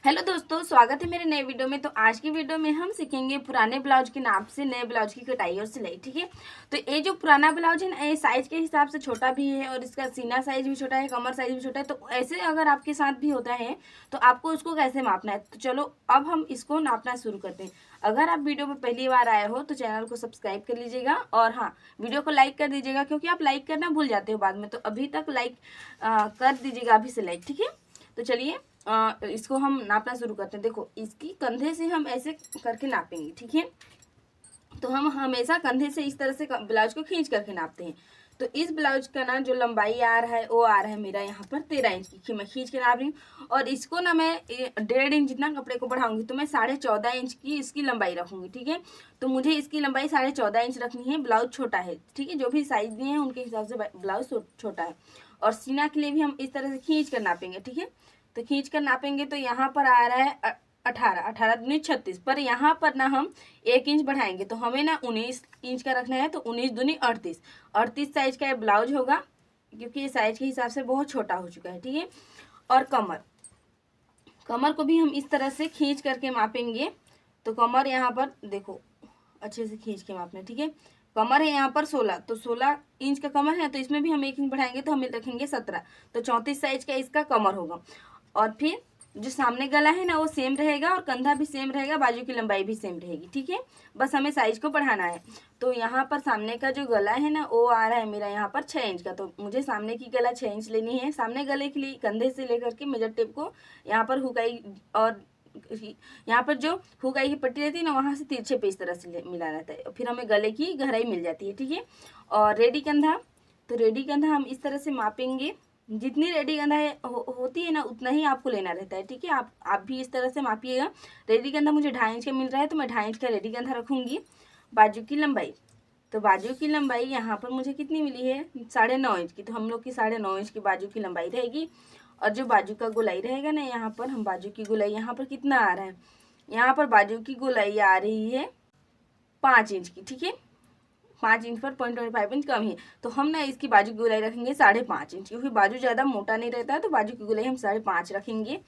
Hello दोस्तों, स्वागत है मेरे नए वीडियो में। तो आज की वीडियो में हम सीखेंगे पुराने ब्लाउज के नाप से नए ब्लाउज की कटाई और सिलाई। ठीक है, तो ये जो पुराना ब्लाउज है ना, ये साइज के हिसाब से छोटा भी है और इसका सीना साइज भी छोटा है, कमर साइज भी छोटा है। तो ऐसे अगर आपके साथ भी होता है तो आपको उसको कैसे मापना है, तो चलो अब हम इसको नापना शुरू करते हैं। अगर आप वीडियो में पहली बार आए हो तो चैनल को सब्सक्राइब कर लीजिएगा और हाँ, वीडियो को लाइक कर दीजिएगा, क्योंकि आप लाइक करना भूल जाते हो बाद में। तो अभी तक लाइक कर दीजिएगा, अभी से लाइक। ठीक है, तो चलिए इसको हम नापना शुरू करते हैं। देखो, इसकी कंधे से हम ऐसे करके नापेंगे। ठीक है, तो हम हमेशा कंधे से इस तरह से ब्लाउज को खींच करके नापते हैं। तो इस ब्लाउज का ना जो लंबाई आ रहा है वो आ रहा है मेरा यहाँ पर 13 इंच की मैं खींच के नाप रही हूँ। और इसको ना मैं 1.5 इंच जितना कपड़े को बढ़ाऊंगी तो मैं 14.5 इंच की इसकी लंबाई रखूंगी। ठीक है, तो मुझे इसकी लंबाई 14.5 इंच रखनी है। ब्लाउज छोटा है, ठीक है, जो भी साइज दिए हैं उनके हिसाब से ब्लाउज छोटा है। और सीना के लिए भी हम इस तरह से खींच कर नापेंगे। ठीक है, तो खींच कर नापेंगे तो यहाँ पर आ रहा है 18 दूनी 36, पर यहाँ पर ना हम 1 इंच बढ़ाएंगे तो हमें ना 19 इंच का रखना है। तो 19 दूनी 38 साइज का ये ब्लाउज होगा, क्योंकि ये साइज के हिसाब से बहुत छोटा हो चुका है। ठीक है, और कमर को भी हम इस तरह से खींच करके मापेंगे। तो कमर यहाँ पर देखो, अच्छे से खींच के मापना। ठीक है, कमर है यहाँ पर 16, तो 16 इंच का कमर है, तो इसमें भी हम 1 इंच बढ़ाएंगे तो हमें रखेंगे 17। तो 34 साइज का इसका कमर होगा। और फिर जो सामने गला है ना वो सेम रहेगा और कंधा भी सेम रहेगा, बाजू की लंबाई भी सेम रहेगी। ठीक है, बस हमें साइज को बढ़ाना है। तो यहाँ पर सामने का जो गला है ना वो आ रहा है मेरा यहाँ पर 6 इंच का। तो मुझे सामने की गला 6 इंच लेनी है। सामने गले के लिए कंधे से लेकर के मेजर टेप को यहाँ पर हुकाई और यहाँ पर जो हुकाई की पट्टी रहती है ना वहाँ से तिरछे पे इस तरह से मिला रहता है, फिर हमें गले की गहराई मिल जाती है। ठीक है, और रेडी कंधा, तो रेडी कंधा हम इस तरह से मापेंगे। जितनी रेडी कंधा होती है ना उतना ही आपको लेना रहता है। ठीक है, आप भी इस तरह से मापिएगा। रेडी कंधा मुझे 2.5 इंच का मिल रहा है तो मैं 2.5 इंच का रेडी कंधा रखूंगी। बाजू की लंबाई, तो बाजू की लंबाई यहाँ पर मुझे कितनी मिली है, 9.5 इंच की। तो हम लोग की 9.5 इंच की बाजू की लंबाई रहेगी। और जो बाजू का गोलाई रहेगा ना, यहाँ पर हम बाजू की गोलाई यहाँ पर कितना आ रहा है, यहाँ पर बाजू की गोलाई आ रही है 5 इंच की। ठीक है, 5 इंच पर 0.25 इंच कम है। तो हम ना इसकी बाजू की गोलाई रखेंगे 5.5 इंच, क्योंकि बाजू ज़्यादा मोटा नहीं रहता है, तो बाजू की गोलाई हम 5.5 रखेंगे।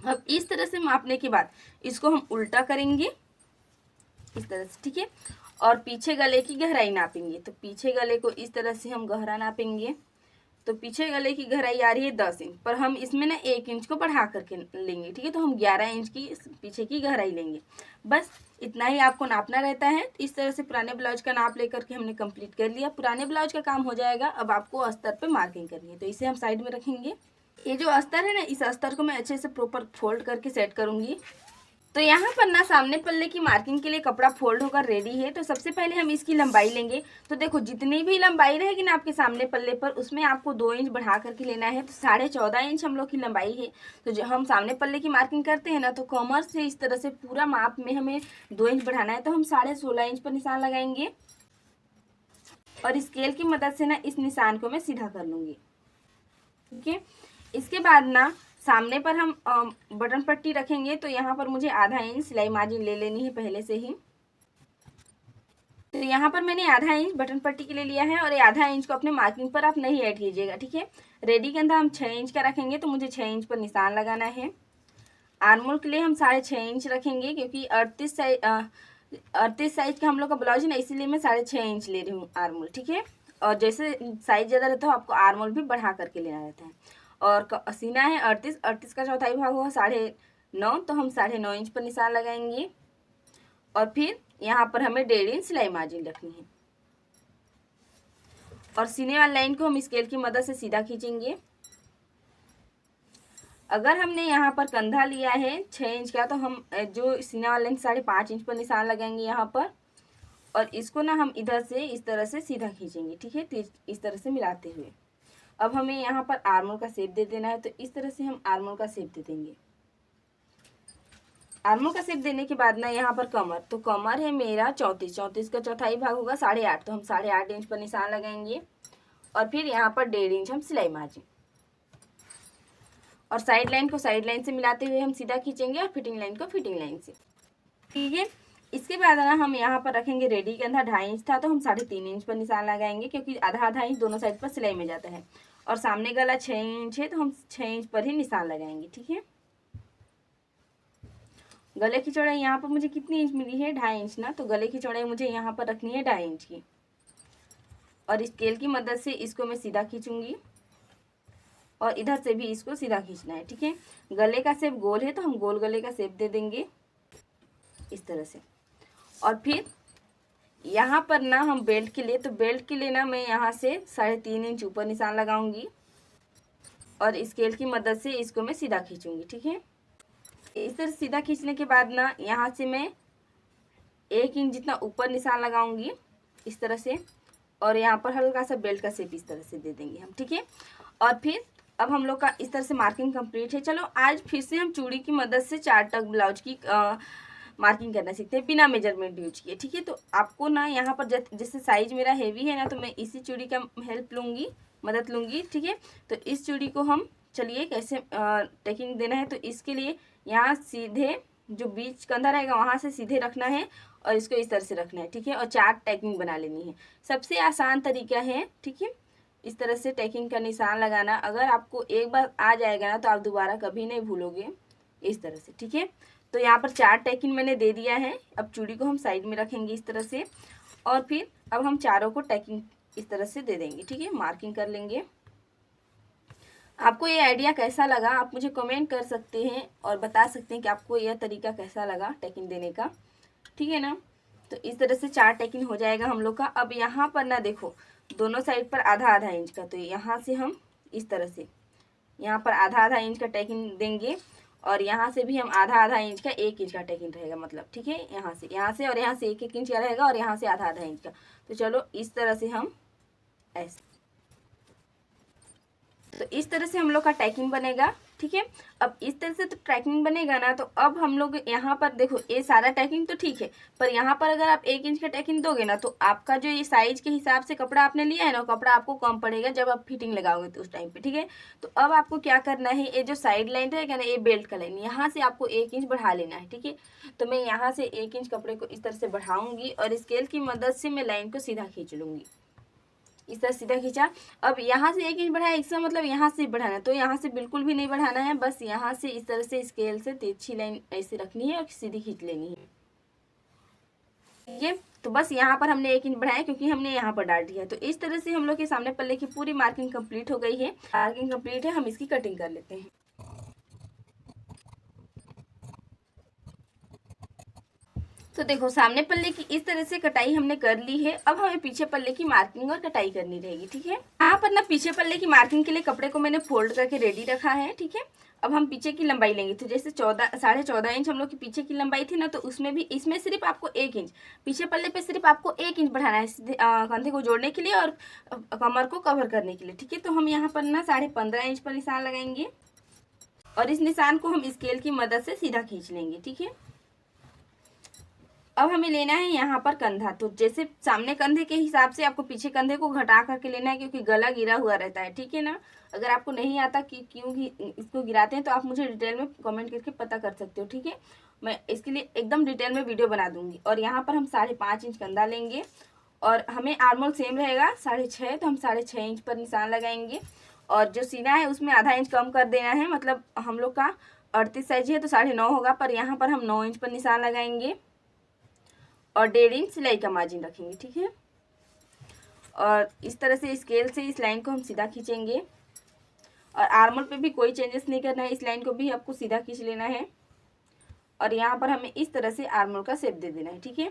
अब इस तरह से मापने के बाद इसको हम उल्टा करेंगे इस तरह से। ठीक है, और पीछे गले की गहराई नापेंगे। तो पीछे गले को इस तरह से हम गहरा नापेंगे। तो पीछे गले की गहराई आ रही है 10 इंच, पर हम इसमें ना 1 इंच को बढ़ा करके लेंगे। ठीक है, तो हम 11 इंच की पीछे की गहराई लेंगे। बस इतना ही आपको नापना रहता है। इस तरह से पुराने ब्लाउज का नाप लेकर के हमने कंप्लीट कर लिया। पुराने ब्लाउज का काम हो जाएगा। अब आपको अस्तर पे मार्किंग करनी है, तो इसे हम साइड में रखेंगे। ये जो अस्तर है ना, इस अस्तर को मैं अच्छे से प्रॉपर फोल्ड करके सेट करूंगी। तो यहाँ पर ना सामने पल्ले की मार्किंग के लिए कपड़ा फोल्ड होकर रेडी है। तो सबसे पहले हम इसकी लंबाई लेंगे। तो देखो, जितनी भी लंबाई रहेगी ना आपके सामने पल्ले पर, उसमें आपको 2 इंच बढ़ा करके लेना है। तो 14.5 इंच हम लोग की लंबाई है। तो जो हम सामने पल्ले की मार्किंग करते हैं ना, तो कमर से इस तरह से पूरा माप में हमें 2 इंच बढ़ाना है। तो हम 16.5 इंच पर निशान लगाएंगे और स्केल की मदद से ना इस निशान को मैं सीधा कर लूंगी। ठीक है, इसके बाद ना सामने पर हम बटन पट्टी रखेंगे। तो यहाँ पर मुझे आधा इंच सिलाई मार्जिन ले लेनी है पहले से ही। तो यहाँ पर मैंने आधा इंच बटन पट्टी के लिए लिया है और ये आधा इंच को अपने मार्किंग पर आप नहीं ऐड कीजिएगा। ठीक है, रेडी कंधा हम 6 इंच का रखेंगे, तो मुझे 6 इंच पर निशान लगाना है। आर्मोल के लिए हम 6.5 इंच रखेंगे, क्योंकि 38 साइज का हम लोग का ब्लाउज है ना, इसीलिए मैं 6.5 इंच ले रही हूँ आर्मोल। ठीक है, और जैसे साइज ज़्यादा रहता है आपको आर्मोल भी बढ़ा करके लेना रहता है। और सीना है 38 का चौथाई भाग होगा 9.5, तो हम 9.5 इंच पर निशान लगाएंगे। और फिर यहाँ पर हमें 1.5 इंच सिलाई मार्जिन रखनी है। और सीने वाली लाइन को हम स्केल की मदद से सीधा खींचेंगे। अगर हमने यहाँ पर कंधा लिया है 6 इंच का, तो हम जो सीना वाला लाइन 5.5 इंच पर निशान लगाएंगे यहाँ पर। और इसको ना हम इधर से इस तरह से सीधा खींचेंगे। ठीक है, इस तरह से मिलाते हुए। अब हमें यहाँ पर आर्मोल का शेप दे देना है। तो इस तरह से हम आर्मोल का शेप दे देंगे। आर्मोल का शेप देने के बाद ना यहाँ पर कमर, तो कमर है मेरा 34 का चौथाई भाग होगा 8.5, तो हम 8.5 इंच पर निशान लगाएंगे। और फिर यहाँ पर 1.5 इंच हम सिलाई मार्जिन, और साइड लाइन को साइड लाइन से मिलाते हुए हम सीधा खींचेंगे और फिटिंग लाइन को फिटिंग लाइन से। ठीक है, इसके बाद ना हम यहाँ पर रखेंगे रेडी कंधा 2.5 इंच था, तो हम 3.5 इंच पर निशान लगाएंगे, क्योंकि आधा इंच दोनों साइड पर सिलाई में जाता है। और सामने गला 6 इंच है, तो हम 6 इंच पर ही निशान लगाएंगे। ठीक है, गले की चौड़ाई यहाँ पर मुझे कितनी इंच मिली है, 2.5 इंच ना, तो गले की चौड़ाई मुझे यहाँ पर रखनी है 2.5 इंच की। और स्केल की मदद से इसको मैं सीधा खींचूंगी और इधर से भी इसको सीधा खींचना है, ठीक है। गले का शेप गोल है तो हम गोल गले का शेप दे देंगे इस तरह से। और फिर यहाँ पर ना हम बेल्ट के लिए, तो बेल्ट के लिए ना मैं यहाँ से 3.5 इंच ऊपर निशान लगाऊंगी और स्केल की मदद से इसको मैं सीधा खींचूंगी, ठीक है। इस तरह सीधा खींचने के बाद ना यहाँ से मैं 1 इंच जितना ऊपर निशान लगाऊंगी इस तरह से, और यहाँ पर हल्का सा बेल्ट का शेप इस तरह से दे देंगे हम, ठीक है। और फिर अब हम लोग का इस तरह से मार्किंग कंप्लीट है। चलो आज फिर से हम चूड़ी की मदद से 4 टक ब्लाउज की मार्किंग करना सीखते हैं बिना मेजरमेंट यूज किए, ठीक है। तो आपको ना यहाँ पर जैसे साइज मेरा हेवी है ना, तो मैं इसी चूड़ी का हेल्प लूँगी, मदद लूँगी, ठीक है। तो इस चूड़ी को हम चलिए कैसे टेकिंग देना है। तो इसके लिए यहाँ सीधे जो बीच कंधा रहेगा वहाँ से सीधे रखना है और इसको इस तरह से रखना है, ठीक है। और 4 टैगिंग बना लेनी है। सबसे आसान तरीका है, ठीक है, इस तरह से टैगिंग का निशान लगाना। अगर आपको एक बार आ जाएगा ना तो आप दोबारा कभी नहीं भूलोगे, इस तरह से, ठीक है। तो यहाँ पर 4 टैगिंग मैंने दे दिया है। अब चूड़ी को हम साइड में रखेंगे इस तरह से और फिर अब हम चारों को टैगिंग इस तरह से दे देंगे, ठीक है। मार्किंग कर लेंगे। आपको ये आइडिया कैसा लगा आप मुझे कमेंट कर सकते हैं और बता सकते हैं कि आपको यह तरीका कैसा लगा टैगिंग देने का, ठीक है ना। तो इस तरह से 4 टैगिंग हो जाएगा हम लोग का। अब यहाँ पर ना देखो दोनों साइड पर आधा आधा इंच का, तो यहाँ से हम इस तरह से यहाँ पर आधा आधा इंच का टैगिंग देंगे और यहाँ से भी हम आधा आधा इंच का 1 इंच का टैगिंग रहेगा, मतलब, ठीक है। यहाँ से और यहाँ से 1 इंच का रहेगा और यहाँ से आधा आधा इंच का। तो चलो इस तरह से हम ऐसे, तो इस तरह से हम लोग का टैगिंग बनेगा, ठीक है। अब इस तरह से तो टैगिंग बनेगा ना, तो अब हम लोग यहाँ पर देखो ये सारा टैगिंग तो ठीक है, पर यहाँ पर अगर आप 1 इंच का टैगिंग दोगे ना तो आपका जो ये साइज के हिसाब से कपड़ा आपने लिया है ना, कपड़ा आपको कम पड़ेगा जब आप फिटिंग लगाओगे तो उस टाइम पे, ठीक है। तो अब आपको क्या करना है, ये जो साइड लाइन रहेगा ना, ये बेल्ट का लाइन, यहाँ से आपको 1 इंच बढ़ा लेना है, ठीक है। तो मैं यहाँ से 1 इंच कपड़े को इस तरह से बढ़ाऊंगी और स्केल की मदद से मैं लाइन को सीधा खींच लूंगी, इस तरह सीधा खींचा। अब यहाँ से 1 इंच बढ़ाया, इसका मतलब यहाँ से बढ़ाना, तो यहाँ से बिल्कुल भी नहीं बढ़ाना है, बस यहाँ से इस तरह से स्केल से तिरछी लाइन ऐसे रखनी है और सीधी खींच लेनी है, ठीक है। तो बस यहाँ पर हमने 1 इंच बढ़ाया क्योंकि हमने यहाँ पर डाल दिया। तो इस तरह से हम लोग के सामने पल्ले की पूरी मार्किंग कंप्लीट हो गई है। मार्किंग कंप्लीट है, हम इसकी कटिंग कर लेते हैं। तो देखो सामने पल्ले की इस तरह से कटाई हमने कर ली है। अब हमें पीछे पल्ले की मार्किंग और कटाई करनी रहेगी, ठीक है। यहाँ पर ना पीछे पल्ले की मार्किंग के लिए कपड़े को मैंने फोल्ड करके रेडी रखा है, ठीक है। अब हम पीछे की लंबाई लेंगे, तो जैसे 14.5 इंच हम लोग की पीछे की लंबाई थी ना, तो उसमें भी इसमें सिर्फ आपको 1 इंच, पीछे पल्ले पे सिर्फ आपको 1 इंच बढ़ाना है कंधे को जोड़ने के लिए और कमर को कवर करने के लिए, ठीक है। तो हम यहाँ पर ना 15.5 इंच पर निशान लगाएंगे और इस निशान को हम स्केल की मदद से सीधा खींच लेंगे, ठीक है। अब हमें लेना है यहाँ पर कंधा, तो जैसे सामने कंधे के हिसाब से आपको पीछे कंधे को घटा करके लेना है क्योंकि गला गिरा हुआ रहता है, ठीक है ना। अगर आपको नहीं आता कि क्यों इसको गिराते हैं तो आप मुझे डिटेल में कमेंट करके पता कर सकते हो, ठीक है। मैं इसके लिए एकदम डिटेल में वीडियो बना दूंगी। और यहाँ पर हम 5.5 इंच कंधा लेंगे और हमें आर्मोल सेम रहेगा 6.5, तो हम 6.5 इंच पर निशान लगाएंगे। और जो सीना है उसमें आधा इंच कम कर देना है, मतलब हम लोग का 38 साइज है तो 9.5 होगा, पर यहाँ पर हम 9 इंच पर निशान लगाएंगे और 1.5 इंच सिलाई का मार्जिन रखेंगे, ठीक है। और इस तरह से स्केल से इस लाइन को हम सीधा खींचेंगे और आर्मल पे भी कोई चेंजेस नहीं करना है, इस लाइन को भी आपको सीधा खींच लेना है। और यहाँ पर हमें इस तरह से आर्मल का शेप दे देना है, ठीक है।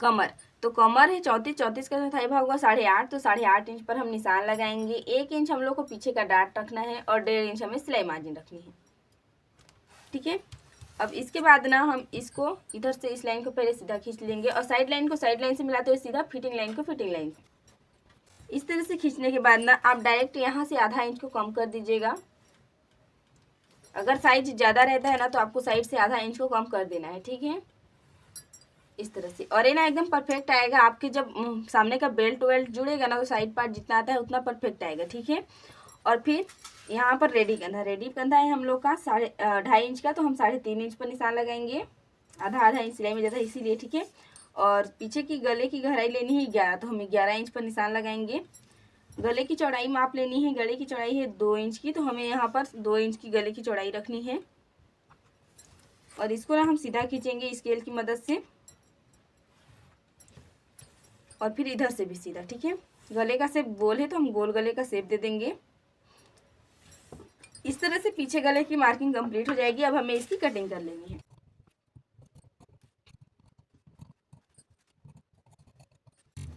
कमर, तो कमर है 34 का चौथाई भाग होगा 8.5, तो 8.5 इंच पर हम निशान लगाएंगे। 1 इंच हम लोग को पीछे का डाट रखना है और 1.5 इंच हमें सिलाई मार्जिन रखनी है, ठीक है। अब इसके बाद ना हम इसको इधर से इस लाइन को पहले सीधा खींच लेंगे और साइड लाइन को साइड लाइन से मिलाते हुए सीधा फिटिंग लाइन को फिटिंग लाइन से इस तरह से खींचने के बाद ना आप डायरेक्ट यहाँ से आधा इंच को कम कर दीजिएगा। अगर साइज ज़्यादा रहता है ना तो आपको साइड से आधा इंच को कम कर देना है, ठीक है, इस तरह से। और ये ना एकदम परफेक्ट आएगा आपके जब सामने का बेल्ट वेल्ट जुड़ेगा ना तो साइड पार्ट जितना आता है उतना परफेक्ट आएगा, ठीक है। और फिर यहाँ पर रेडी कंधा है हम लोग का 2.5 इंच का, तो हम 3.5 इंच पर निशान लगाएंगे। आधा इंच सिलाई में ज़्यादा इसीलिए, ठीक है। और पीछे की गले की गहराई लेनी है 11, तो हमें 11 इंच पर निशान लगाएंगे। गले की चौड़ाई माप लेनी है, गले की चौड़ाई है 2 इंच की, तो हमें यहाँ पर 2 इंच की गले की चौड़ाई रखनी है। और इसको ना हम सीधा खींचेंगे स्केल की मदद से, और फिर इधर से भी सीधा। ठीक है, गले का शेप गोल है तो हम गोल गले का शेप दे देंगे। इस तरह से पीछे गले की मार्किंग कंप्लीट हो जाएगी। अब हमें इसकी कटिंग कर लेनी है।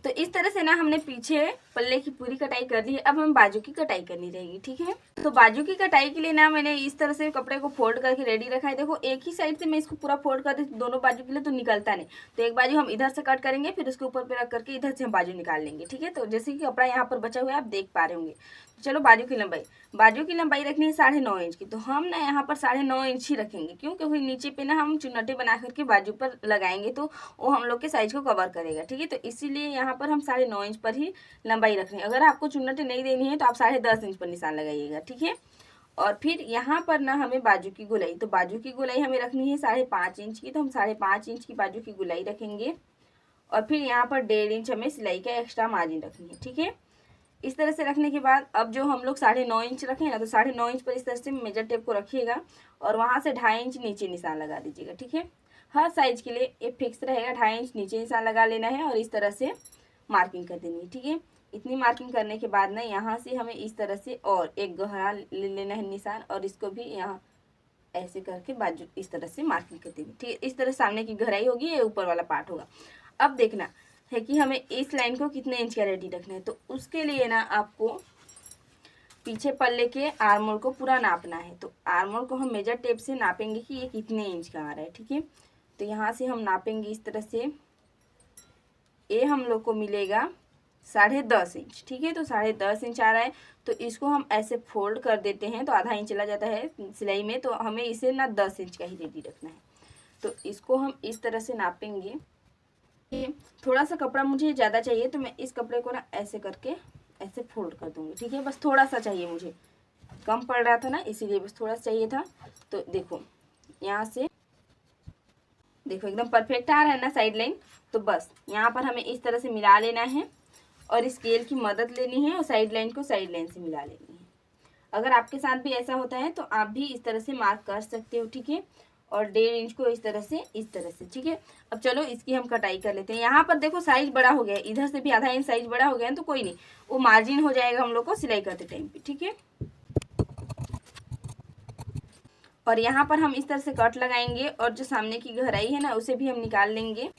तो इस तरह से ना हमने पीछे पल्ले की पूरी कटाई कर ली है। अब हम बाजू की कटाई करनी रहेगी। ठीक है, तो बाजू की कटाई के लिए ना मैंने इस तरह से कपड़े को फोल्ड करके रेडी रखा है। देखो एक ही साइड से मैं इसको पूरा फोल्ड कर दी दोनों बाजू के लिए, तो निकलता नहीं। तो एक बाजू हम इधर से कट करेंगे, फिर उसके ऊपर पे रख करके इधर से हम बाजू निकाल लेंगे। ठीक है, तो जैसे कि कपड़ा यहाँ पर बचा हुआ है आप देख पा रहे होंगे। चलो बाजू की लंबाई रखनी है 9.5 इंच की। तो हम ना यहाँ पर 9.5 इंच ही रखेंगे, क्यों? क्योंकि नीचे पे ना हम चुन्नटे बना करके बाजू पर लगाएंगे तो वो हम लोग के साइज को कवर करेगा। ठीक है, तो इसीलिए यहाँ पर हम 9.5 इंच पर ही लंबाई रख रहे हैं। अगर आपको चुन्नटे नहीं देनी है तो आप 10.5 इंच पर निशान लगाइएगा। ठीक है, और फिर यहाँ पर ना हमें बाजू की गोलाई, तो बाजू की गोलाई हमें रखनी है 5.5 इंच की। तो हम 5.5 इंच की बाजू की गोलाई रखेंगे, और फिर यहाँ पर 1.5 इंच हमें सिलाई का एक्स्ट्रा मार्जिन रखनी है। ठीक है, इस तरह से रखने के बाद अब जो हम लोग 9.5 इंच रखें ना, तो 9.5 इंच पर इस तरह से मेजर टेप को रखिएगा और वहाँ से 2.5 इंच नीचे निशान लगा दीजिएगा। ठीक है, हर साइज के लिए ये फिक्स रहेगा, 2.5 इंच नीचे निशान लगा लेना है और इस तरह से मार्किंग कर देनी है। ठीक है, इतनी मार्किंग करने के बाद ना यहाँ से हमें इस तरह से और एक गहरा ले लेना है निशान, और इसको भी यहाँ ऐसे करके बाजू इस तरह से मार्किंग कर देंगे। ठीक है, इस तरह सामने की गहराई होगी, ये ऊपर वाला पार्ट होगा। अब देखना है कि हमें इस लाइन को कितने इंच का रेडी रखना है। तो उसके लिए ना आपको पीछे पल्ले के आर्मोल को पूरा नापना है। तो आर्मोल को हम मेजर टेप से नापेंगे कि ये कितने इंच का आ रहा है। ठीक है, तो यहाँ से हम नापेंगे इस तरह से, ये हम लोग को मिलेगा 10.5 इंच। ठीक है, तो 10.5 इंच आ रहा है। तो इसको हम ऐसे फोल्ड कर देते हैं तो आधा इंच चला जाता है सिलाई में, तो हमें इसे ना 10 इंच का ही रेडी रखना है। तो इसको हम इस तरह से नापेंगे। थोड़ा सा कपड़ा मुझे ज़्यादा चाहिए तो मैं इस कपड़े को ना ऐसे करके ऐसे फोल्ड कर दूंगी। ठीक है, बस थोड़ा सा चाहिए, मुझे कम पड़ रहा था ना इसीलिए बस थोड़ा सा चाहिए था। तो देखो यहाँ से देखो एकदम परफेक्ट आ रहा है ना साइड लाइन। तो बस यहाँ पर हमें इस तरह से मिला लेना है और स्केल की मदद लेनी है और साइड लाइन को साइड लाइन से मिला लेनी है। अगर आपके साथ भी ऐसा होता है तो आप भी इस तरह से मार्क कर सकते हो। ठीक है, और 1.5 इंच को इस तरह से। ठीक है, अब चलो इसकी हम कटाई कर लेते हैं। यहाँ पर देखो साइज बड़ा हो गया है, इधर से भी आधा इंच साइज बड़ा हो गया है, तो कोई नहीं, वो मार्जिन हो जाएगा हम लोग को सिलाई करते टाइम पे। ठीक है, और यहाँ पर हम इस तरह से कट लगाएंगे और जो सामने की गहराई है ना उसे भी हम निकाल लेंगे।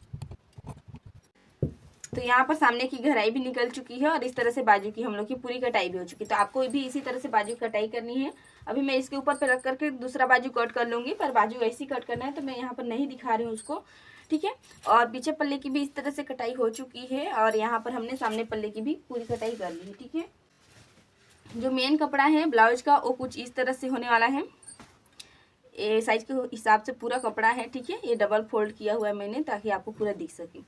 तो यहाँ पर सामने की गहराई भी निकल चुकी है और इस तरह से बाजू की हम लोग की पूरी कटाई भी हो चुकी है। तो आपको भी इसी तरह से बाजू की कटाई करनी है। अभी मैं इसके ऊपर पे रख करके दूसरा बाजू कट कर लूँगी, पर बाजू ऐसी कट करना है तो मैं यहाँ पर नहीं दिखा रही हूँ उसको। ठीक है, और पीछे पल्ले की भी इस तरह से कटाई हो चुकी है और यहाँ पर हमने सामने पल्ले की भी पूरी कटाई कर ली है। ठीक है, जो मेन कपड़ा है ब्लाउज का वो कुछ इस तरह से होने वाला है, ये साइज के हिसाब से पूरा कपड़ा है। ठीक है, ये डबल फोल्ड किया हुआ है मैंने ताकि आपको पूरा दिख सके।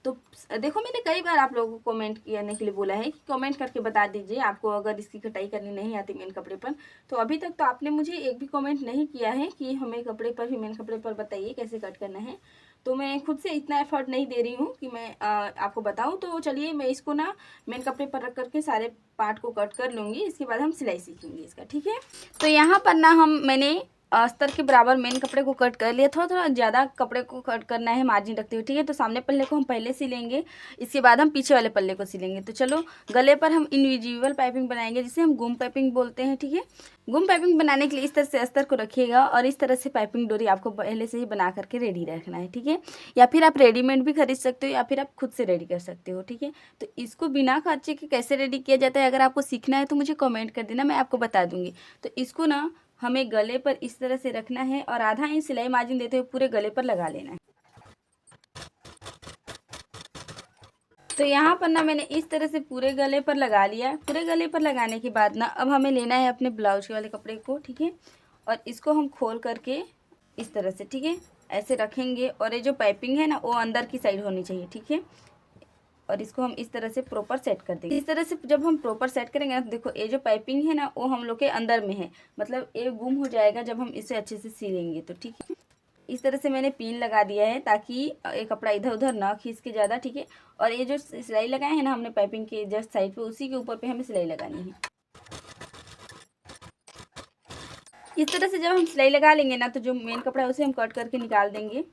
तो देखो मैंने कई बार आप लोगों को कमेंट करने के लिए बोला है कि कमेंट करके बता दीजिए आपको अगर इसकी कटाई करनी नहीं आती मेन कपड़े पर। तो अभी तक तो आपने मुझे एक भी कमेंट नहीं किया है कि हमें कपड़े पर भी मेन कपड़े पर बताइए कैसे कट करना है। तो मैं खुद से इतना एफर्ट नहीं दे रही हूँ कि मैं आपको बताऊँ। तो चलिए मैं इसको ना मेन कपड़े पर रख करके सारे पार्ट को कट कर लूँगी, इसके बाद हम सिलाई सीखेंगे इसका। ठीक है, तो यहाँ पर ना मैंने अस्तर के बराबर मेन कपड़े को कट कर लिया। थोड़ा ज़्यादा कपड़े को कट करना है मार्जिन रखते हुए। ठीक है, तो सामने पल्ले को हम पहले सिलेंगे, इसके बाद हम पीछे वाले पल्ले को सिलेंगे। तो चलो गले पर हम इनविजिबल पाइपिंग बनाएंगे जिसे हम गुम पाइपिंग बोलते हैं। ठीक है, गुम पाइपिंग बनाने के लिए इस तरह से अस्तर को रखिएगा और इस तरह से पाइपिंग डोरी आपको पहले से ही बना करके रेडी रखना है। ठीक है, या फिर आप रेडीमेड भी खरीद सकते हो या फिर आप खुद से रेडी कर सकते हो। ठीक है, तो इसको बिना खर्चे के कैसे रेडी किया जाता है अगर आपको सीखना है तो मुझे कमेंट कर देना, मैं आपको बता दूंगी। तो इसको ना हमें गले पर इस तरह से रखना है और आधा इंच सिलाई मार्जिन देते हुए पूरे गले पर लगा लेना है। तो यहाँ पर ना मैंने इस तरह से पूरे गले पर लगा लिया। पूरे गले पर लगाने के बाद ना अब हमें लेना है अपने ब्लाउज के वाले कपड़े को। ठीक है, और इसको हम खोल करके इस तरह से, ठीक है, ऐसे रखेंगे और ये जो पाइपिंग है ना वो अंदर की साइड होनी चाहिए। ठीक है, और इसको हम इस तरह से प्रॉपर सेट कर देंगे। इस तरह से जब हम प्रॉपर सेट करेंगे ना तो देखो ये जो पाइपिंग है ना वो हम लोग के अंदर में है, मतलब ये गुम हो जाएगा जब हम इसे अच्छे से सिलेंगे। तो ठीक है, इस तरह से मैंने पिन लगा दिया है ताकि ये कपड़ा इधर उधर ना खींच के ज़्यादा। ठीक है, और ये जो सिलाई लगाए हैं ना हमने पाइपिंग के जस्ट साइड पे, उसी के ऊपर पे हमें सिलाई लगानी है। इस तरह से जब हम सिलाई लगा लेंगे ना तो जो मेन कपड़ा है उसे हम कट करके निकाल देंगे।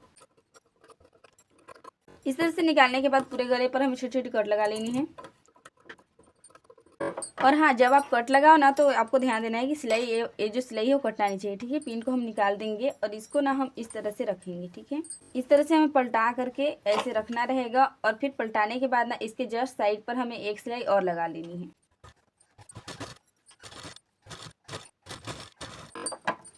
इस तरह से निकालने के बाद पूरे गले पर हमें छोटी छोटी कट लगा लेनी है। और हाँ, जब आप कट लगाओ ना तो आपको ध्यान देना है कि सिलाई ये जो सिलाई है वो कटना नहीं चाहिए, ठीक है। पिन को हम निकाल देंगे और इसको ना हम इस तरह से रखेंगे, ठीक है। इस तरह से हमें पलटा करके ऐसे रखना रहेगा और फिर पलटाने के बाद ना इसके जस्ट साइड पर हमें एक सिलाई और लगा लेनी है।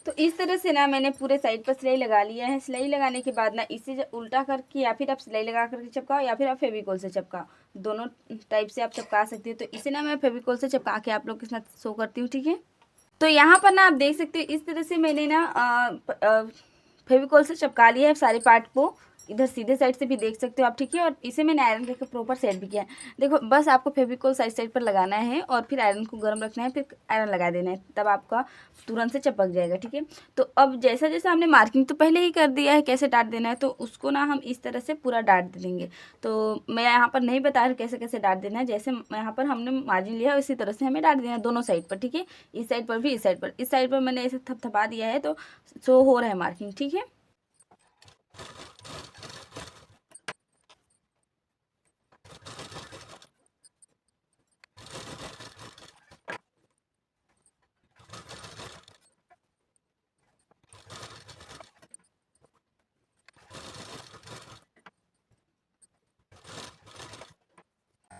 तो इस तरह से ना मैंने पूरे साइड पर सिलाई लगा लिया है। सिलाई लगाने के बाद ना इसे उल्टा करके या फिर आप सिलाई लगा करके चिपकाओ या फिर आप फेविकोल से चिपकाओ, दोनों टाइप से आप चिपका सकते हो। तो इसे ना मैं फेविकोल से चिपका के आप लोग के साथ शो करती हूँ, ठीक है। तो यहाँ पर ना आप देख सकते हो इस तरह से मैंने ना फेविकोल से चिपका लिया है सारे पार्ट को। इधर सीधे साइड से भी देख सकते हो आप, ठीक है। और इसे मैंने आयरन करके प्रॉपर सेट भी किया है। देखो, बस आपको फेविकोल साइड साइड पर लगाना है और फिर आयरन को गर्म रखना है, फिर आयरन लगा देना है, तब आपका तुरंत से चिपक जाएगा, ठीक है। तो अब जैसा जैसा हमने मार्किंग तो पहले ही कर दिया है कैसे डाट देना है, तो उसको ना हम इस तरह से पूरा डाट देंगे। तो मैं यहाँ पर नहीं बता रही कैसे कैसे डाट देना है, जैसे यहाँ पर हमने मार्जिन लिया है उसी तरह से हमें डाट देना है दोनों साइड पर, ठीक है। इस साइड पर भी, इस साइड पर। इस साइड पर मैंने ऐसे थपथपा दिया है तो शो हो रहा है मार्किंग, ठीक है।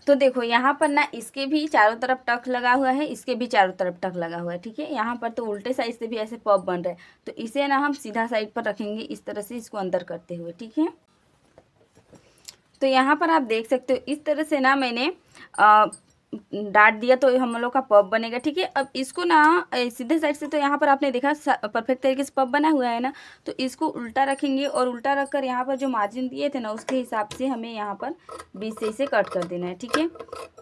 तो देखो यहाँ पर ना इसके भी चारों तरफ टक लगा हुआ है, इसके भी चारों तरफ टक लगा हुआ है, ठीक है। यहाँ पर तो उल्टे साइड से भी ऐसे पॉप बन रहे हैं, तो इसे ना हम सीधा साइड पर रखेंगे इस तरह से, इसको अंदर करते हुए, ठीक है। तो यहाँ पर आप देख सकते हो इस तरह से ना मैंने डाट दिया तो हम लोग का पफ बनेगा, ठीक है। अब इसको ना सीधे साइड से, तो यहाँ पर आपने देखा परफेक्ट तरीके से पफ बना हुआ है ना, तो इसको उल्टा रखेंगे और उल्टा रखकर यहाँ पर जो मार्जिन दिए थे ना उसके हिसाब से हमें यहाँ पर बीच से इसे कट कर देना है, ठीक है।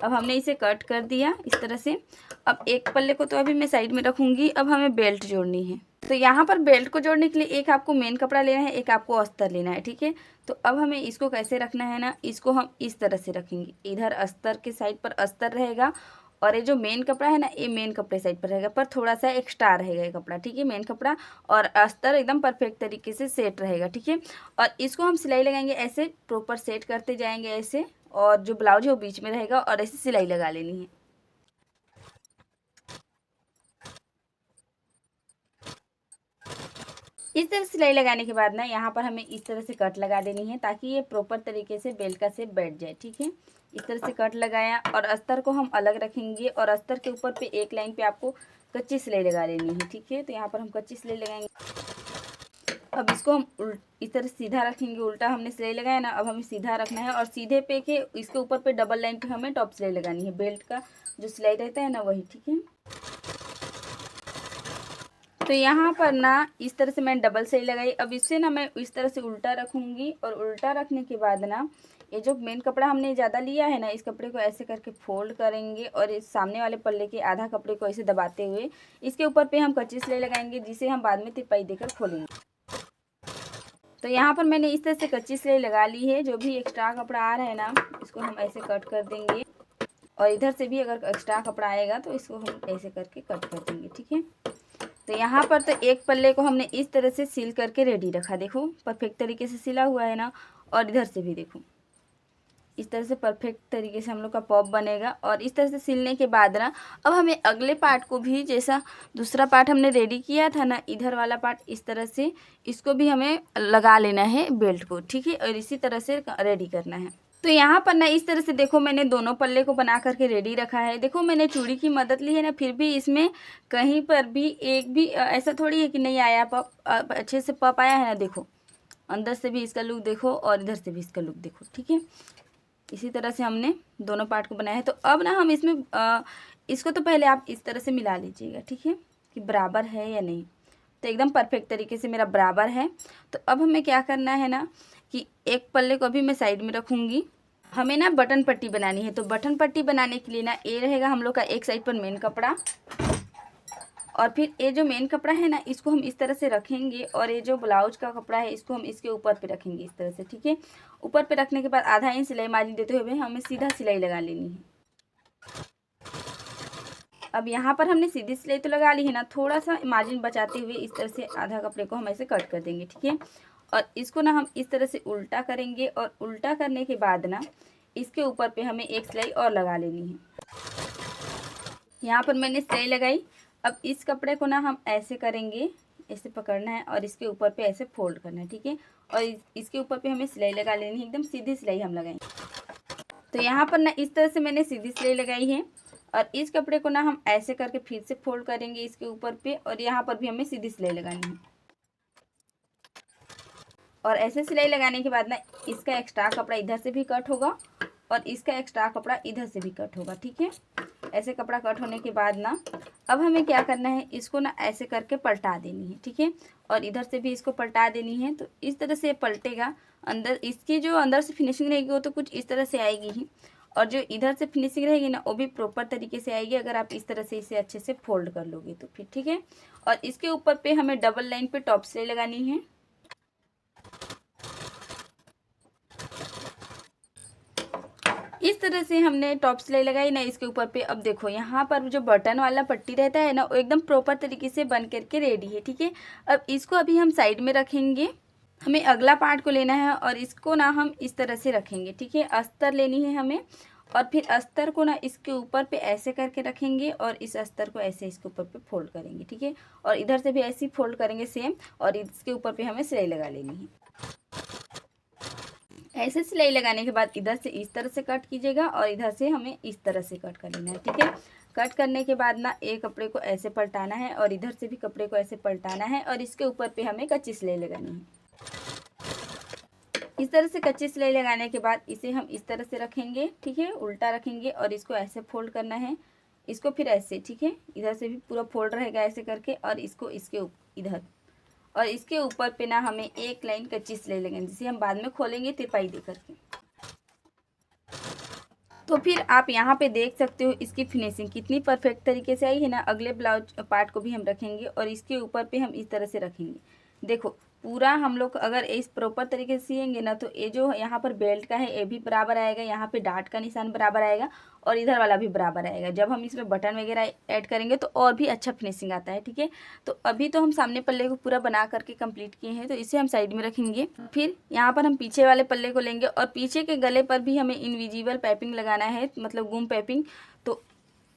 अब हमने इसे कट कर दिया इस तरह से। अब एक पल्ले को तो अभी मैं साइड में रखूँगी, अब हमें बेल्ट जोड़नी है। तो यहाँ पर बेल्ट को जोड़ने के लिए एक आपको मेन कपड़ा लेना है, एक आपको अस्तर लेना है, ठीक है। तो अब हमें इसको कैसे रखना है ना, इसको हम इस तरह से रखेंगे, इधर अस्तर के साइड पर अस्तर रहेगा और ये जो मेन कपड़ा है ना ये मेन कपड़े साइड पर रहेगा, पर थोड़ा सा एक्स्ट्रा रहेगा ये कपड़ा, ठीक है। मेन कपड़ा और अस्तर एकदम परफेक्ट तरीके से सेट रहेगा, ठीक है। और इसको हम सिलाई लगाएंगे ऐसे, प्रॉपर सेट करते जाएंगे ऐसे, और जो ब्लाउज है वो बीच में रहेगा और ऐसे सिलाई लगा लेनी है। इस तरह सिलाई लगाने के बाद ना यहाँ पर हमें इस तरह से कट लगा देनी है ताकि ये प्रॉपर तरीके से बेल्ट का शेप बैठ जाए, ठीक है। इस तरह से कट लगाया और अस्तर को हम अलग रखेंगे और अस्तर के ऊपर पे एक लाइन पे आपको कच्ची सिलाई लगा लेनी है, ठीक है। तो यहाँ पर हम कच्ची सिलाई लगाएंगे। अब इसको हम इस तरह सीधा रखेंगे, उल्टा हमने सिलाई लगाया ना, अब हमें सीधा रखना है और सीधे पे के इसके ऊपर पे डबल लाइन पे हमें टॉप सिलाई लगानी है, बेल्ट का जो सिलाई रहता है ना वही, ठीक है। तो यहाँ पर ना इस तरह से मैंने डबल सिलाई लगाई। अब इससे ना मैं इस तरह से उल्टा रखूँगी और उल्टा रखने के बाद ना ये जो मेन कपड़ा हमने ज़्यादा लिया है ना, इस कपड़े को ऐसे करके फोल्ड करेंगे और इस सामने वाले पल्ले के आधा कपड़े को ऐसे दबाते हुए इसके ऊपर पे हम कच्ची सिलाई लगाएंगे, जिसे हम बाद में तिरपाई देकर खोलेंगे। तो यहाँ पर मैंने इस तरह से कच्ची सिलाई लगा ली है। जो भी एक्स्ट्रा कपड़ा आ रहा है ना इसको हम ऐसे कट कर देंगे और इधर से भी अगर एक्स्ट्रा कपड़ा आएगा तो इसको हम ऐसे करके कट कर देंगे, ठीक है। तो यहाँ पर तो एक पल्ले को हमने इस तरह से सील करके रेडी रखा, देखो परफेक्ट तरीके से सिला हुआ है ना। और इधर से भी देखो इस तरह से परफेक्ट तरीके से हम लोग का पॉप बनेगा। और इस तरह से सिलने के बाद ना अब हमें अगले पार्ट को भी, जैसा दूसरा पार्ट हमने रेडी किया था ना इधर वाला पार्ट, इस तरह से इसको भी हमें लगा लेना है बेल्ट को, ठीक है। और इसी तरह से रेडी करना है। तो यहाँ पर ना इस तरह से देखो मैंने दोनों पल्ले को बना करके रेडी रखा है। देखो मैंने चूड़ी की मदद ली है ना, फिर भी इसमें कहीं पर भी एक भी ऐसा थोड़ी है कि नहीं आया पप, अच्छे से पप आया है ना। देखो अंदर से भी इसका लुक देखो और इधर से भी इसका लुक देखो, ठीक है। इसी तरह से हमने दोनों पार्ट को बनाया है। तो अब ना हम इसमें इसको तो पहले आप इस तरह से मिला लीजिएगा, ठीक है, कि बराबर है या नहीं। तो एकदम परफेक्ट तरीके से मेरा बराबर है। तो अब हमें क्या करना है ना कि एक पल्ले को अभी मैं साइड में रखूँगी। हमें ना बटन पट्टी बनानी है। तो बटन पट्टी बनाने के लिए ना ये रहेगा हम लोग का एक साइड पर मेन कपड़ा, और फिर ये जो मेन कपड़ा है ना इसको हम इस तरह से रखेंगे और ये जो ब्लाउज का कपड़ा है इसको हम इसके ऊपर पे रखेंगे इस तरह से, ठीक है। ऊपर पे रखने के बाद आधा इंच सिलाई मार्जिन देते हुए हमें सीधा सिलाई लगा लेनी है। अब यहाँ पर हमने सीधी सिलाई तो लगा ली है ना, थोड़ा सा मार्जिन बचाते हुए इस तरह से आधा कपड़े को हम ऐसे कट कर देंगे, ठीक है। और इसको ना हम इस तरह से उल्टा करेंगे और उल्टा करने के बाद ना इसके ऊपर पे हमें एक सिलाई और लगा लेनी है। यहाँ पर मैंने सिलाई लगाई। अब इस कपड़े को ना हम ऐसे करेंगे, ऐसे पकड़ना है और इसके ऊपर पे ऐसे फोल्ड करना है, ठीक है। और इसके ऊपर पे हमें सिलाई लगा लेनी है, एकदम सीधी सिलाई हम लगाएंगे। तो यहाँ पर ना इस तरह से मैंने सीधी सिलाई लगाई है और इस कपड़े को ना हम ऐसे करके फिर से फोल्ड करेंगे इसके ऊपर पे, और यहाँ पर भी हमें सीधी सिलाई लगानी है। और ऐसे सिलाई लगाने के बाद ना इसका एक्स्ट्रा कपड़ा इधर से भी कट होगा और इसका एक्स्ट्रा कपड़ा इधर से भी कट होगा, ठीक है। ऐसे कपड़ा कट होने के बाद ना अब हमें क्या करना है, इसको ना ऐसे करके पलटा देनी है, ठीक है। और इधर से भी इसको पलटा देनी है। तो इस तरह से पलटेगा, अंदर इसकी जो अंदर से फिनिशिंग रहेगी वो तो कुछ इस तरह से आएगी ही, और जो इधर से फिनिशिंग रहेगी ना वो भी प्रॉपर तरीके से आएगी अगर आप इस तरह से इसे अच्छे से फोल्ड कर लोगे तो फिर, ठीक है। और इसके ऊपर पे हमें डबल लाइन पे टॉप सिलाई लगानी है। इस तरह से हमने टॉप सिलाई लगाई ना इसके ऊपर पे। अब देखो यहाँ पर जो बटन वाला पट्टी रहता है ना वो एकदम प्रॉपर तरीके से बन करके रेडी है, ठीक है। अब इसको अभी हम साइड में रखेंगे। हमें अगला पार्ट को लेना है और इसको ना हम इस तरह से रखेंगे, ठीक है। अस्तर लेनी है हमें और फिर अस्तर को ना इसके ऊपर पे ऐसे करके रखेंगे और इस अस्तर को ऐसे इसके ऊपर पे फोल्ड करेंगे, ठीक है। और इधर से भी ऐसे ही फोल्ड करेंगे सेम, और इसके ऊपर पे हमें सिलाई लगा लेनी है। ऐसे सिलाई लगाने के बाद इधर से इस तरह से कट कीजिएगा और इधर से हमें इस तरह से कट कर लेना है, ठीक है। कट करने के बाद ना एक कपड़े को ऐसे पलटाना है और इधर से भी कपड़े को ऐसे पलटाना है और इसके ऊपर पे हमें कच्ची सिलाई लगानी है। इस तरह से कच्ची सिलाई लगाने के बाद इसे हम इस तरह से रखेंगे, ठीक है, उल्टा रखेंगे और इसको ऐसे फोल्ड करना है। इसको फिर ऐसे, ठीक है, इधर से भी पूरा फोल्ड रहेगा ऐसे करके, और इसको इसके इधर, और इसके ऊपर पे ना हमें एक लाइन कच्ची सिलाई लगाएंगे जिसे हम बाद में खोलेंगे तिरपाई दे करके। तो फिर आप यहाँ पे देख सकते हो इसकी फिनिशिंग कितनी परफेक्ट तरीके से आई है ना। अगले ब्लाउज पार्ट को भी हम रखेंगे और इसके ऊपर पे हम इस तरह से रखेंगे। देखो पूरा हम लोग अगर इस प्रॉपर तरीके से सिएंगे ना तो ये जो यहाँ पर बेल्ट का है ये भी बराबर आएगा, यहाँ पे डार्ट का निशान बराबर आएगा और इधर वाला भी बराबर आएगा। जब हम इसमें बटन वगैरह ऐड करेंगे तो और भी अच्छा फिनिशिंग आता है, ठीक है। तो अभी तो हम सामने पल्ले को पूरा बना करके कंप्लीट किए हैं, तो इसे हम साइड में रखेंगे। फिर यहाँ पर हम पीछे वाले पल्ले को लेंगे और पीछे के गले पर भी हमें इनविजिबल पाइपिंग लगाना है, मतलब गुम पाइपिंग। तो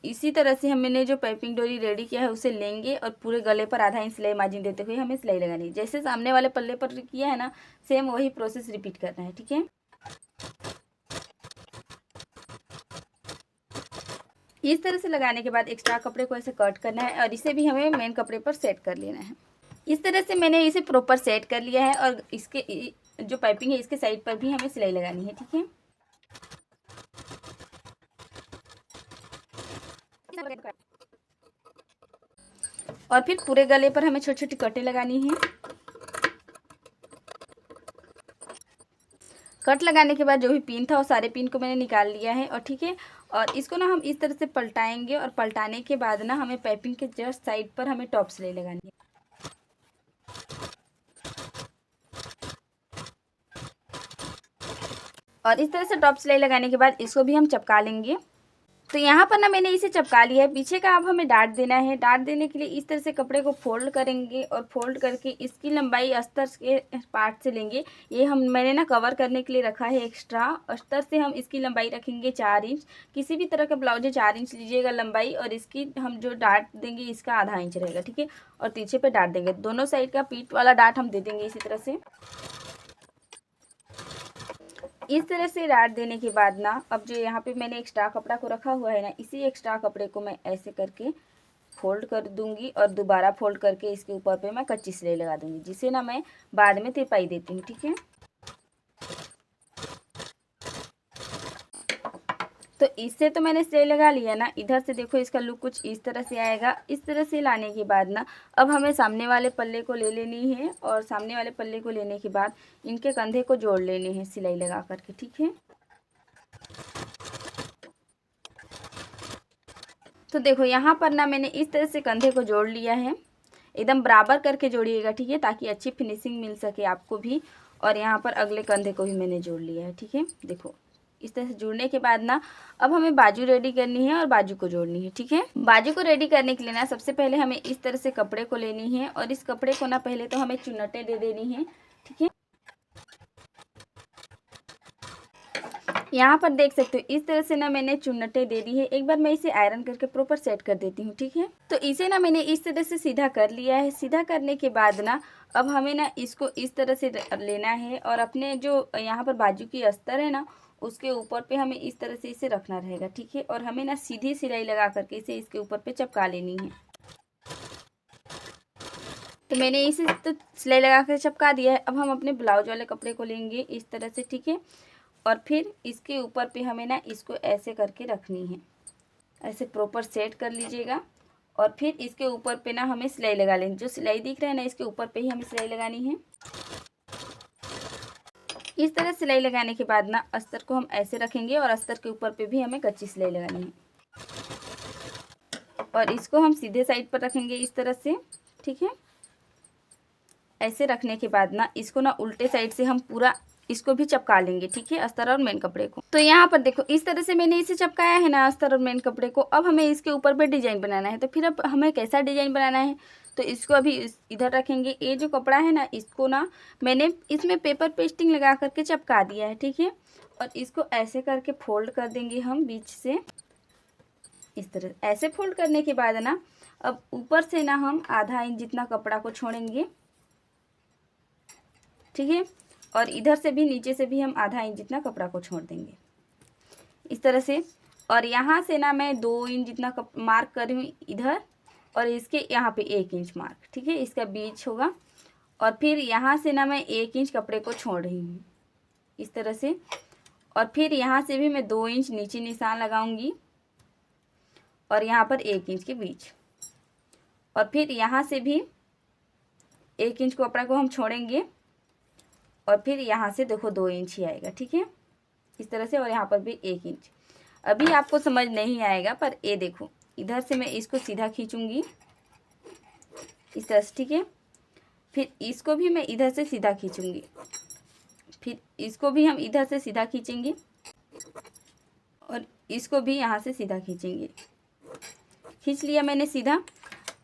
इसी तरह से हमने जो पाइपिंग डोरी रेडी किया है उसे लेंगे और पूरे गले पर आधा इंच सिलाई मार्जिन देते हुए हमें सिलाई लगानी है। जैसे सामने वाले पल्ले पर किया है ना सेम वही प्रोसेस रिपीट करना है, ठीक है। इस तरह से लगाने के बाद एक्स्ट्रा कपड़े को ऐसे कट करना है और इसे भी हमें मेन कपड़े पर सेट कर लेना है। इस तरह से मैंने इसे प्रॉपर सेट कर लिया है और इसके जो पाइपिंग है इसके साइड पर भी हमें सिलाई लगानी है, ठीक है। और फिर पूरे गले पर हमें छोटी छोटी कटें लगानी है। कट लगाने के बाद जो भी पिन था वो सारे पिन को मैंने निकाल लिया है, और ठीक है। और इसको ना हम इस तरह से पलटाएंगे और पलटाने के बाद ना हमें पाइपिंग के जस्ट साइड पर हमें टॉप सिलाई लगानी है। और इस तरह से टॉप सिलाई लगाने के बाद इसको भी हम चपका लेंगे। तो यहाँ पर ना मैंने इसे चपका लिया है। पीछे का अब हमें डाट देना है। डाट देने के लिए इस तरह से कपड़े को फोल्ड करेंगे और फोल्ड करके इसकी लंबाई अस्तर के पार्ट से लेंगे। ये मैंने ना कवर करने के लिए रखा है एक्स्ट्रा। अस्तर से हम इसकी लंबाई रखेंगे 4 इंच। किसी भी तरह का ब्लाउज है 4 इंच लीजिएगा लंबाई, और इसकी हम जो डाट देंगे इसका आधा इंच रहेगा, ठीक है। और पीछे पे डाट देंगे, दोनों साइड का पीठ वाला डाट हम दे देंगे इसी तरह से। इस तरह से डाट देने के बाद ना अब जो यहाँ पे मैंने एक्स्ट्रा कपड़ा को रखा हुआ है ना, इसी एक्स्ट्रा कपड़े को मैं ऐसे करके फोल्ड कर दूंगी और दोबारा फोल्ड करके इसके ऊपर पे मैं कच्ची सिलाई लगा दूंगी, जिसे ना मैं बाद में तिरपाई देती हूँ, ठीक है। तो इससे तो मैंने सिलाई लगा लिया ना। इधर से देखो इसका लुक कुछ इस तरह से आएगा। इस तरह से लाने के बाद ना अब हमें सामने वाले पल्ले को ले लेनी है, और सामने वाले पल्ले को लेने के बाद इनके कंधे को जोड़ लेने हैं सिलाई लगा करके, ठीक है। तो देखो यहाँ पर ना मैंने इस तरह से कंधे को जोड़ लिया है। एकदम बराबर करके जोड़िएगा, ठीक है, ताकि अच्छी फिनिशिंग मिल सके आपको भी। और यहाँ पर अगले कंधे को भी मैंने जोड़ लिया है, ठीक है। देखो इस तरह से जुड़ने के बाद ना अब हमें बाजू रेडी करनी है और बाजू को जोड़नी है। ठीक है, बाजू को रेडी करने के लिए ना सबसे पहले हमें इस तरह से कपड़े को लेनी है और इस कपड़े को ना पहले तो हमें चुन्नटें दे देनी है। ठीक है, यहाँ पर देख सकते हो इस तरह से ना मैंने चुन्नटें दे दी है। एक बार मैं इसे आयरन करके प्रॉपर सेट कर देती हूँ। ठीक है, तो इसे ना मैंने इस तरह से सीधा कर लिया है। सीधा करने के बाद ना अब हमें ना इसको इस तरह से लेना है और अपने जो यहाँ पर बाजू की अस्तर है ना उसके ऊपर पे हमें इस तरह से इसे रखना रहेगा। ठीक है, और हमें ना सीधी सिलाई लगा करके इसे इसके ऊपर पे चिपका लेनी है। तो मैंने इसे तो सिलाई लगा कर चिपका दिया है। अब हम अपने ब्लाउज वाले कपड़े को लेंगे इस तरह से। ठीक है, और फिर इसके ऊपर पे हमें ना इसको ऐसे करके रखनी है, ऐसे प्रॉपर सेट कर लीजिएगा। और फिर इसके ऊपर पे ना हमें सिलाई लगा लेनी, जो सिलाई दिख रहा है ना इसके ऊपर पे ही हमें सिलाई लगानी है। इस तरह सिलाई लगाने के बाद ना अस्तर को हम ऐसे रखेंगे और अस्तर के ऊपर पे भी हमें कच्ची सिलाई लगानी है और इसको हम सीधे साइड पर रखेंगे इस तरह से। ठीक है, ऐसे रखने के बाद ना इसको ना उल्टे साइड से हम पूरा इसको भी चिपका लेंगे। ठीक है, अस्तर और मेन कपड़े को। तो यहाँ पर देखो इस तरह से मैंने इसे चिपकाया है ना अस्तर और मेन कपड़े को। अब हमें इसके ऊपर पे डिजाइन बनाना है। तो फिर अब हमें कैसा डिजाइन बनाना है, तो इसको अभी इधर रखेंगे। ये जो कपड़ा है ना इसको ना मैंने इसमें पेपर पेस्टिंग लगा करके चिपका दिया है। ठीक है, और इसको ऐसे करके फोल्ड कर देंगे हम बीच से, इस तरह ऐसे फोल्ड करने के बाद ना अब ऊपर से ना हम आधा इंच जितना कपड़ा को छोड़ेंगे। ठीक है, और इधर से भी नीचे से भी हम आधा इंच जितना कपड़ा को छोड़ देंगे इस तरह से। और यहाँ से ना मैं 2 इंच जितना मार्क कर रही हूँ इधर, और इसके यहाँ पे 1 इंच मार्क। ठीक है, इसका बीच होगा। और फिर यहाँ से ना मैं 1 इंच कपड़े को छोड़ रही हूँ इस तरह से। और फिर यहाँ से भी मैं 2 इंच नीचे निशान लगाऊंगी और यहाँ पर 1 इंच के बीच। और फिर यहाँ से भी 1 इंच कपड़ा को हम छोड़ेंगे और फिर यहाँ से देखो 2 इंच ही आएगा। ठीक है, इस तरह से। और यहाँ पर भी 1 इंच। अभी आपको समझ नहीं आएगा, पर ये देखो इधर से मैं इसको सीधा खींचूंगी इस तरह से। ठीक है, फिर इसको भी मैं इधर से सीधा खींचूंगी, फिर इसको भी हम इधर से सीधा खींचेंगे और इसको भी यहाँ से सीधा खींचेंगे। खींच लिया मैंने सीधा।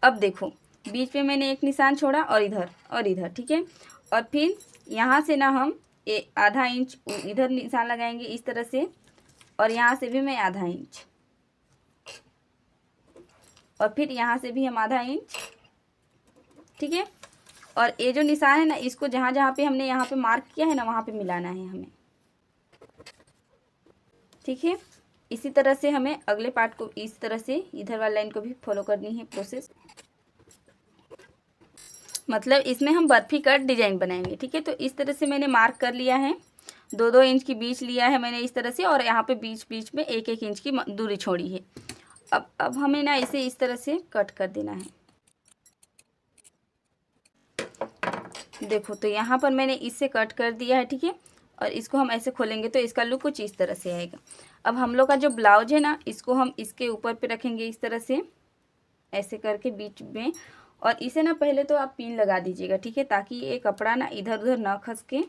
अब देखो बीच में मैंने एक निशान छोड़ा और इधर और इधर। ठीक है, और फिर यहाँ से ना हम आधा इंच इधर निशान लगाएंगे इस तरह से, और यहाँ से भी मैं आधा इंच, और फिर यहाँ से भी हम आधा इंच। ठीक है, और ये जो निशान है ना इसको जहाँ जहाँ पे हमने यहाँ पे मार्क किया है ना वहाँ पे मिलाना है हमें। ठीक है, इसी तरह से हमें अगले पार्ट को इस तरह से इधर वाली लाइन को भी फॉलो करनी है प्रोसेस। मतलब इसमें हम बर्फी कट डिजाइन बनाएंगे। ठीक है, तो इस तरह से मैंने मार्क कर लिया है, 2-2 इंच की बीच लिया है मैंने इस तरह से, और यहाँ पे बीच बीच में 1-1 इंच की दूरी छोड़ी है। अब हमें ना इसे इस तरह से कट कर देना है। देखो तो यहाँ पर मैंने इससे कट कर दिया है। ठीक है, और इसको हम ऐसे खोलेंगे तो इसका लुक कुछ इस तरह से आएगा। अब हम लोग का जो ब्लाउज है ना इसको हम इसके ऊपर पे रखेंगे इस तरह से, ऐसे करके बीच में। और इसे ना पहले तो आप पिन लगा दीजिएगा। ठीक है, ताकि ये कपड़ा ना इधर उधर ना खसके।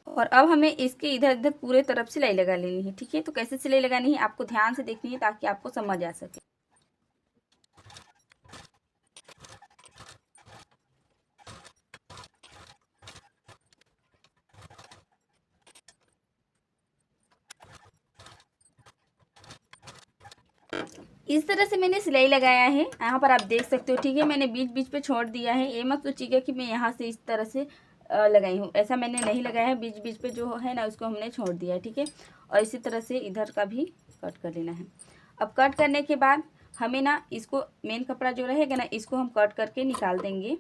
और अब हमें इसके इधर इधर पूरे तरफ सिलाई लगा लेनी है। ठीक है, तो कैसे सिलाई लगानी है आपको ध्यान से देखनी है ताकि आपको समझ आ सके। इस तरह से मैंने सिलाई लगाया है, यहाँ पर आप देख सकते हो। ठीक है, मैंने बीच बीच पे छोड़ दिया है। ये मत सोचिएगा कि मैं यहाँ से इस तरह से लगाई हूँ, ऐसा मैंने नहीं लगाया है। बीच बीच पे जो है ना उसको हमने छोड़ दिया है। ठीक है, और इसी तरह से इधर का भी कट कर लेना है। अब कट करने के बाद हमें ना इसको मेन कपड़ा जो रहेगा ना इसको हम कट करके निकाल देंगे।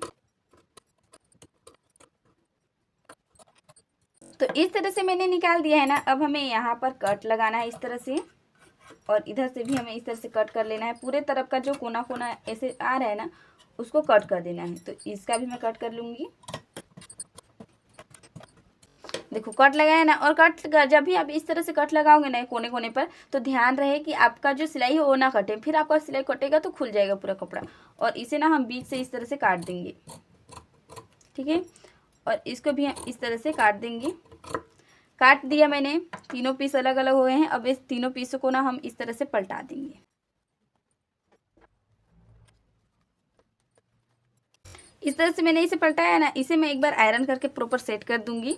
तो इस तरह से मैंने निकाल दिया है ना। अब हमें यहाँ पर कट लगाना है इस तरह से, और इधर से भी हमें इस तरह से कट कर लेना है। पूरे तरफ का जो कोना कोना ऐसे आ रहा है ना उसको कट कर देना है। तो इसका भी मैं कट कर लूँगी। देखो कट लगाया ना, और कट जब भी आप इस तरह से कट लगाओगे ना कोने कोने पर, तो ध्यान रहे कि आपका जो सिलाई है वो ना कटे। फिर आपका सिलाई कटेगा तो खुल जाएगा पूरा कपड़ा। और इसे ना हम बीच से इस तरह से काट देंगे। ठीक है, और इसको भी हम इस तरह से काट देंगे। काट दिया मैंने। तीनों पीस अलग अलग हो गए हैं। अब इस तीनों पीसों को ना हम इस तरह से पलटा देंगे। इस तरह से मैंने इसे पलटाया ना, इसे मैं एक बार आयरन करके प्रॉपर सेट कर दूंगी।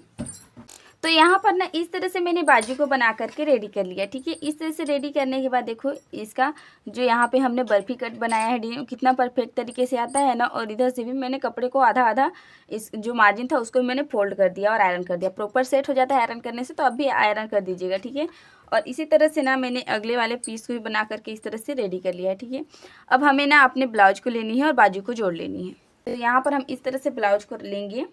तो यहाँ पर ना इस तरह से मैंने बाजू को बना करके रेडी कर लिया, ठीक है। इस तरह से रेडी करने के बाद देखो इसका जो यहाँ पे हमने बर्फी कट बनाया है डिजाइन कितना परफेक्ट तरीके से आता है ना। और इधर से भी मैंने कपड़े को आधा आधा इस जो मार्जिन था उसको मैंने फोल्ड कर दिया और आयरन कर दिया। प्रॉपर सेट हो जाता है आयरन करने से, तो अब भी आयरन कर दीजिएगा, ठीक है। और इसी तरह से ना मैंने अगले वाले पीस को भी बना करके इस तरह से रेडी कर लिया है, ठीक है। अब हमें ना अपने ब्लाउज को लेनी है और बाजू को जोड़ लेनी है। तो यहाँ पर हम इस तरह से ब्लाउज को लेंगे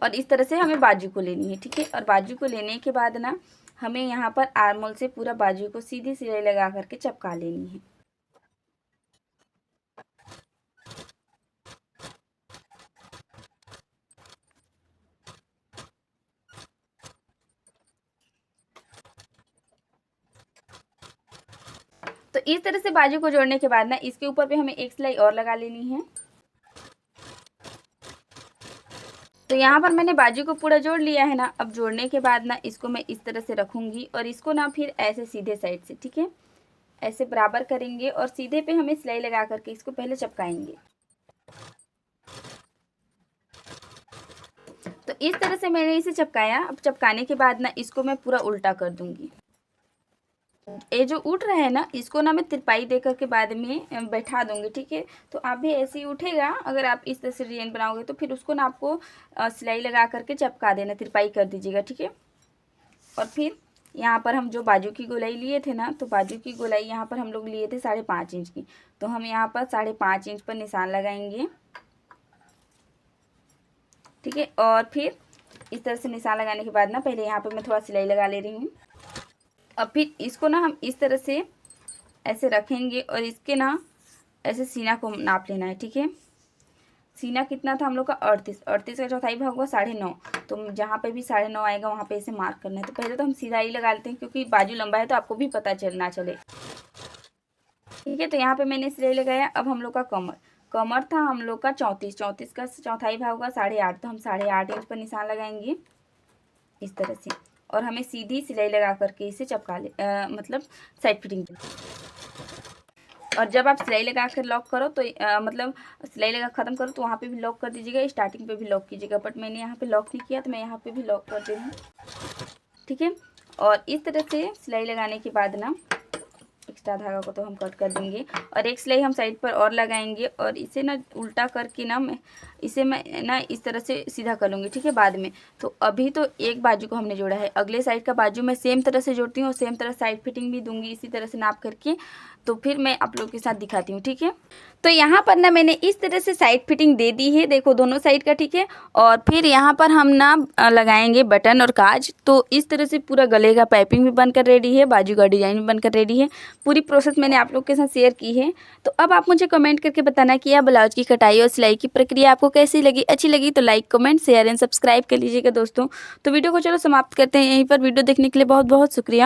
और इस तरह से हमें बाजू को लेनी है, ठीक है। और बाजू को लेने के बाद ना हमें यहाँ पर आर्म होल से पूरा बाजू को सीधी सिलाई लगा करके चपका लेनी है। तो इस तरह से बाजू को जोड़ने के बाद ना इसके ऊपर भी हमें एक सिलाई और लगा लेनी है। तो यहाँ पर मैंने बाजू को पूरा जोड़ लिया है ना। अब जोड़ने के बाद ना इसको मैं इस तरह से रखूँगी और इसको ना फिर ऐसे सीधे साइड से, ठीक है, ऐसे बराबर करेंगे और सीधे पे हमें सिलाई लगा करके इसको पहले चपकाएंगे। तो इस तरह से मैंने इसे चपकाया। अब चपकाने के बाद ना इसको मैं पूरा उल्टा कर दूंगी। ये जो उठ रहा है ना इसको ना मैं तिरपाई दे करके बाद में बैठा दूंगी, ठीक है। तो आप भी ऐसे ही उठेगा। अगर आप इस तरह से डिजाइन बनाओगे तो फिर उसको ना आपको सिलाई लगा करके चपका देना, तिरपाई कर दीजिएगा, ठीक है। और फिर यहाँ पर हम जो बाजू की गोलाई लिए थे ना, तो बाजू की गोलाई यहाँ पर हम लोग लिए थे 5.5 इंच की। तो हम यहाँ पर 5.5 इंच पर निशान लगाएंगे, ठीक है। और फिर इस तरह से निशान लगाने के बाद ना पहले यहाँ पर मैं थोड़ा सिलाई लगा ले रही हूँ। अब फिर इसको ना हम इस तरह से ऐसे रखेंगे और इसके ना ऐसे सीना को नाप लेना है, ठीक है। सीना कितना था हम लोग का 38 का चौथाई भाग हुआ 9.5। तो जहाँ पे भी 9.5 आएगा वहाँ पे ऐसे मार्क करना है। तो पहले तो हम सीधा ही लगा लेते हैं क्योंकि बाजू लंबा है तो आपको भी पता ना चले, ठीक है। तो यहाँ पे मैंने सिलाई लगाया। अब हम लोग का कमर था हम लोग का 34 का चौथाई भाग हुआ 8.5। तो हम 8.5 इंच पर निशान लगाएंगे इस तरह से और हमें सीधी सिलाई लगा करके इसे चपका मतलब साइड फिटिंग। और जब आप सिलाई लगा कर लॉक करो तो मतलब सिलाई लगा ख़त्म करो तो वहाँ पे भी लॉक कर दीजिएगा, स्टार्टिंग पे भी लॉक कीजिएगा। बट मैंने यहाँ पे लॉक नहीं किया तो मैं यहाँ पे भी लॉक कर दे रही हूँ, ठीक है। और इस तरह से सिलाई लगाने के बाद ना एक्स्ट्रा धागा को तो हम कट कर देंगे और एक सिलाई हम साइड पर और लगाएंगे और इसे ना उल्टा करके ना मैं ना इस तरह से सीधा कर लूँगी, ठीक है, बाद में। तो अभी तो एक बाजू को हमने जोड़ा है, अगले साइड का बाजू मैं सेम तरह से जोड़ती हूँ और सेम तरह साइड फिटिंग भी दूंगी इसी तरह से नाप करके। तो फिर मैं आप लोग के साथ दिखाती हूँ, ठीक है। तो यहाँ पर ना मैंने इस तरह से साइड फिटिंग दे दी है, देखो दोनों साइड का, ठीक है। और फिर यहाँ पर हम ना लगाएंगे बटन और काज। तो इस तरह से पूरा गले का पाइपिंग भी बनकर रेडी है, बाजू का डिजाइन भी बनकर रेडी है। पूरी प्रोसेस मैंने आप लोग के साथ शेयर की है। तो अब आप मुझे कमेंट करके बताना कि यह ब्लाउज की कटाई और सिलाई की प्रक्रिया आपको कैसी लगी। अच्छी लगी तो like, comment, share and subscribe कर लीजिएगा दोस्तों। तो वीडियो को चलो समाप्त करते हैं यहीं पर। वीडियो देखने के लिए बहुत बहुत शुक्रिया।